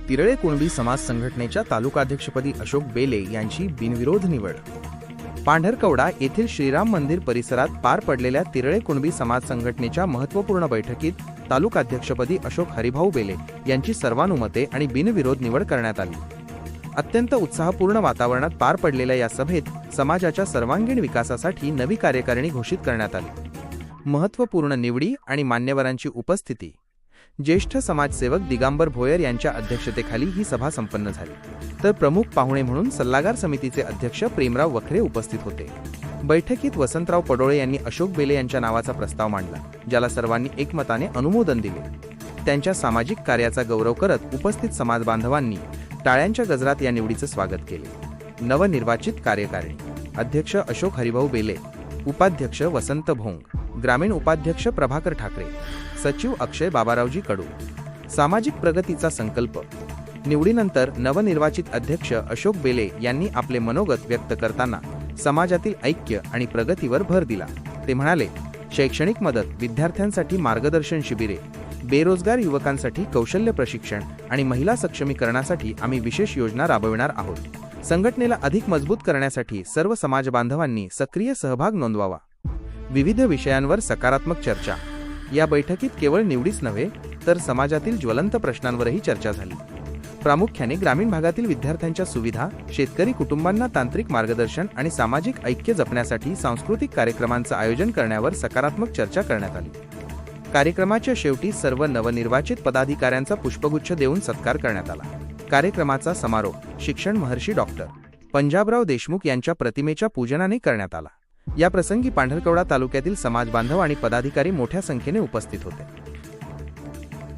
तिरळे कुणबी समाज संघटनेच्या तालुकाध्यक्षपदी अशोक बेले यांची बिनविरोध निवड। पांढरकवडा येथील श्रीराम मंदिर परिसरात पार पडलेल्या तिरळे कुणबी समाज संघटनेच्या महत्त्वपूर्ण बैठकीत तालुकाध्यक्षपदी अशोक हरिभाऊ बेले यांची सर्वानुमते आणि बिनविरोध निवड करण्यात आली। अत्यंत उत्साहपूर्ण वातावरणात पार पडलेल्या या सभेत समाजाच्या सर्वांगीण विकासासाठी नवी कार्यकारिणी घोषित करण्यात आली। महत्त्वपूर्ण निवडी आणि मान्यवरांची उपस्थिती। ज्येष्ठ समाजसेवक दिगंबर भोयर यांच्या अध्यक्षतेखाली ही सभा संपन्न झाली, तर प्रमुख पाहुणे म्हणून सल्लागार समितीचे अध्यक्ष प्रेमराव वखरे उपस्थित होते। बैठकीत वसंतराव पडोळे यांनी अशोक बेले यांच्या नावाचा प्रस्ताव मांडला, ज्याला सर्वांनी एकमताने अनुमोदन दिले। त्यांच्या सामाजिक कार्याचा गौरव करत उपस्थित समाज बांधवांनी टाळ्यांच्या गजरात या निवडीचे स्वागत केले। नवनिर्वाचित कार्यकारिणी अध्यक्ष अशोक हरिभाऊ बेले, उपाध्यक्ष वसंत भोंग, ग्रामीण उपाध्यक्ष प्रभाकर ठाकरे, सचिव अक्षय बाबारावजी कडू। सामाजिक प्रगतीचा संकल्प। निवडीनंतर नवनिर्वाचित अध्यक्ष अशोक बेले यांनी आपले मनोगत व्यक्त करताना समाजातील ऐक्य आणि प्रगतीवर भर दिला। ते म्हणाले, शैक्षणिक मदत, विद्यार्थ्यांसाठी मार्गदर्शन शिबिरे, बेरोजगार युवकांसाठी कौशल्य प्रशिक्षण आणि महिला सक्षमीकरणासाठी आम्ही विशेष योजना राबविणार आहोत। संघटनेला अधिक मजबूत करण्यासाठी सर्व समाज बांधवांनी सक्रिय सहभाग नोंदवावा। विविध विषयांवर सकारात्मक चर्चा। या बैठकीत केवळ निवडीच नव्हे तर समाजातील ज्वलंत प्रश्नांवरही चर्चा झाली। प्रामुख्याने ग्रामीण भागातील विद्यार्थ्यांच्या सुविधा, शेतकरी कुटुंबांना तांत्रिक मार्गदर्शन आणि सामाजिक ऐक्य जपण्यासाठी सांस्कृतिक कार्यक्रमांचे आयोजन करण्यावर सकारात्मक चर्चा करण्यात आली। कार्यक्रमाच्या शेवटी सर्व नवनिर्वाचित पदाधिकाऱ्यांचा पुष्पगुच्छ देऊन सत्कार करण्यात आला। कार्यक्रमाचा समारोप शिक्षण महर्षी डॉक्टर पंजाबराव देशमुख यांच्या प्रतिमेच्या पूजनाने करण्यात आला। या प्रसंगी पांढरकवडा तालुक्यातील समाज बांधव आणि पदाधिकारी मोठ्या संख्येने उपस्थित होते।